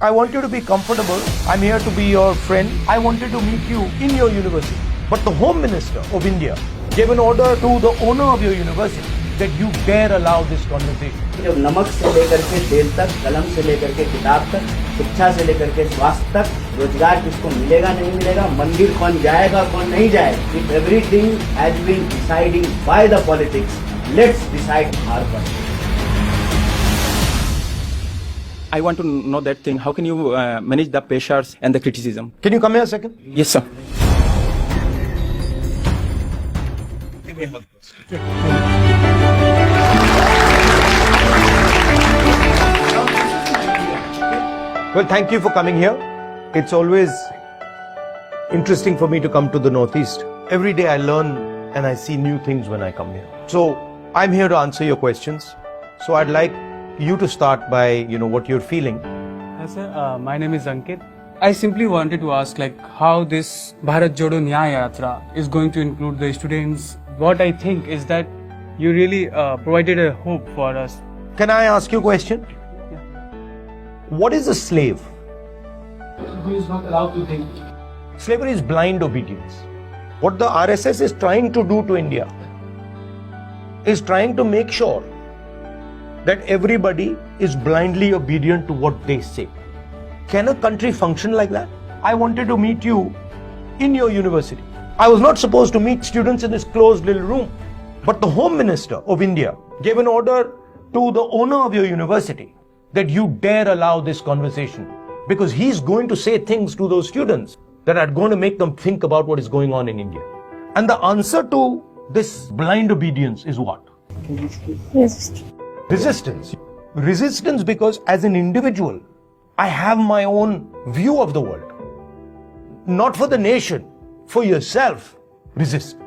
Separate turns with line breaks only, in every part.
I want you to be comfortable. I'm here to be your friend. I wanted to meet you in your university. But the Home Minister of India gave an order to the owner of your university that you dare allow this conversation.
जब नमक से लेकर के तेल तक, कलम से लेकर के किताब तक, शिक्षा से लेकर के स्वास्थ्य तक, रोजगार किसको मिलेगा नहीं मिलेगा, मंदिर कौन जाएगा कौन नहीं जाएगा, if everything has been decided by the politics, let's decide our politics.
I want to know that thing. How can you manage the pressures and the criticism?
Can you come here a second?
Yes, sir.
Well, thank you for coming here. It's always interesting for me to come to the Northeast. Every day I learn and I see new things when I come here. So I'm here to answer your questions. So I'd like you to start by, what you're feeling.
Hi sir, my name is Ankit. I simply wanted to ask how this Bharat Jodo Nyay Yatra is going to include the students. What I think is that you really provided a hope for us.
Can I ask you a question?
Yeah.
What is a slave?
Who is not allowed to think.
Slavery is blind obedience. What the RSS is trying to do to India is trying to make sure that everybody is blindly obedient to what they say. Can a country function like that? I wanted to meet you in your university. I was not supposed to meet students in this closed little room. But the Home Minister of India gave an order to the owner of your university that you dare allow this conversation, because he's going to say things to those students that are going to make them think about what is going on in India. And the answer to this blind obedience is what? Resistance. Resistance because as an individual, I have my own view of the world. Not for the nation, for yourself. Resist.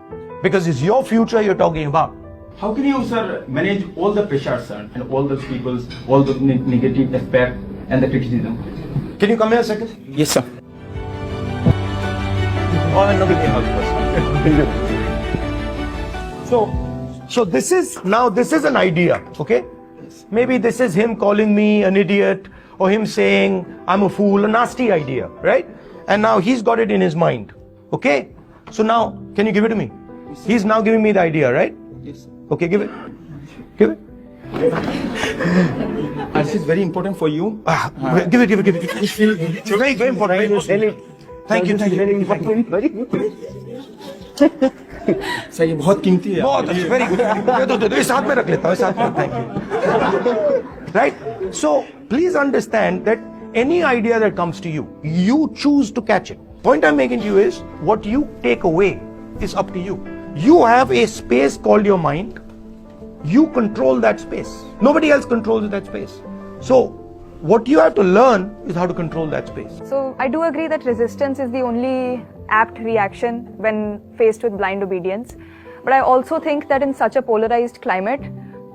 Because it's your future you're talking about.
How can you, sir, manage all the pressures, sir, and all the people's, all the negative aspect and the criticism?
Can you come here a second?
Yes, sir.
Oh, no, give me a hug first. So this is an idea, okay? Maybe this is him calling me an idiot or him saying I'm a fool, a nasty idea, right? And now he's got it in his mind, okay? So now, can you give it to me? He's now giving me the idea, right?
Yes.
Okay, give it. Give it.
This is very important for you.
Give it. It's very, very important. Thank you.
Sir ये बहुत कीमती है.
बहुत अच्छी, very good. दे इस हाथ में रख लेता हूँ, इस हाथ में. Thank you. Right? So please understand that any idea that comes to you, you choose to catch it. Point I'm making to you is what you take away is up to you. You have a space called your mind. You control that space. Nobody else controls that space. So what you have to learn is how to control that space.
So I do agree that resistance is the only apt reaction when faced with blind obedience. But I also think that in such a polarized climate,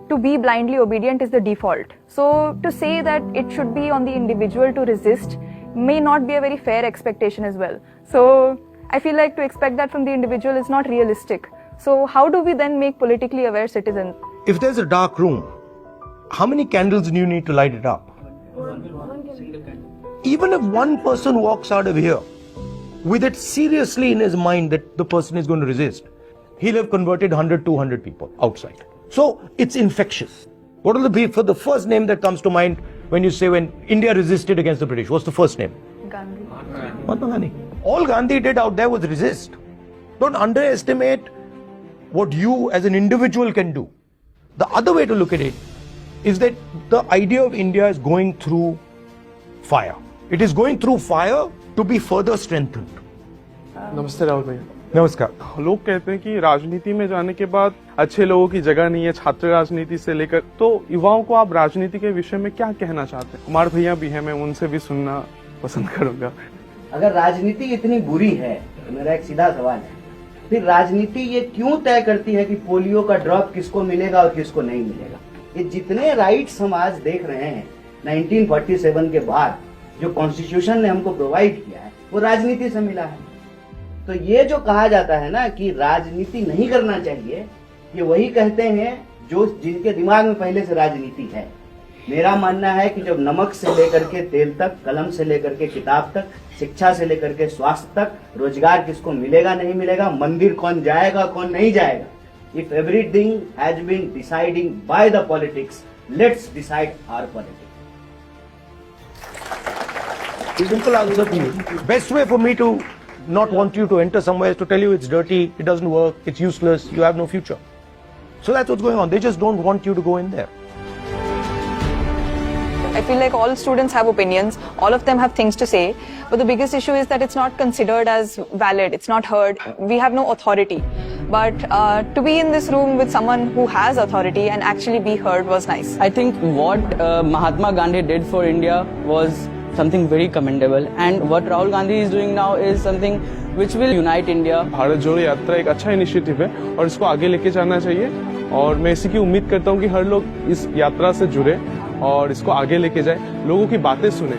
to be blindly obedient is the default. So to say that it should be on the individual to resist may not be a very fair expectation as well. So I feel like to expect that from the individual is not realistic. So how do we then make politically aware citizens?
If there's a dark room, how many candles do you need to light it up? Even if one person walks out of here with it seriously in his mind that the person is going to resist, he'll have converted 100, 200 people outside. So it's infectious. What will be for the first name that comes to mind when you say when India resisted against the British? What's the first name?
Gandhi.
Mahatma Gandhi. All Gandhi did out there was resist. Don't underestimate what you as an individual can do. The other way to look at it is that the idea of India is going through fire. It is going through fire to be further strengthened.
नमस्ते राहुल भैया.
नमस्कार.
लोग कहते हैं कि राजनीति में जाने के बाद अच्छे लोगों की जगह नहीं है, छात्र राजनीति से लेकर. तो युवाओं को आप राजनीति के विषय में क्या कहना चाहते हैं? कुमार भैया भी हैं, मैं उनसे भी सुनना पसंद करूंगा.
अगर राजनीति इतनी बुरी है तो मेरा एक सीधा सवाल है, फिर राजनीति ये क्यों तय करती है कि पोलियो का ड्रॉप किसको मिलेगा और किसको नहीं मिलेगा? ये जितने राइट्स हम आज देख रहे हैं 1947 के बाद जो कॉन्स्टिट्यूशन ने हमको प्रोवाइड किया है वो राजनीति से मिला है. तो ये जो कहा जाता है ना कि राजनीति नहीं करना चाहिए, ये वही कहते हैं जो जिनके दिमाग में पहले से राजनीति है. मेरा मानना है कि जब नमक से लेकर के तेल तक, कलम से लेकर के किताब तक, शिक्षा से लेकर के स्वास्थ्य तक, रोजगार किसको मिलेगा नहीं मिलेगा, मंदिर कौन जाएगा कौन नहीं जाएगा, if everything has been deciding by the politics, let's decide our politics.
Simple answer to you. Best way for me to not want you to enter somewhere is to tell you it's dirty, it doesn't work, it's useless, you have no future. So that's what's going on. They just don't want you to go in there.
I feel like all students have opinions, all of them have things to say, but the biggest issue is that it's not considered as valid, it's not heard, we have no authority. But to be in this room with someone who has authority and actually be heard was nice.
I think what Mahatma Gandhi did for India was something very commendable, and what Rahul Gandhi is doing now is something which will unite India.
Bharat जोड़ो यात्रा एक अच्छा initiative है और इसको आगे लेके जाना चाहिए, और मैं इसी की उम्मीद करता हूँ कि हर लोग इस यात्रा से जुड़े और इसको आगे लेके जाए, लोगों की बातें सुने.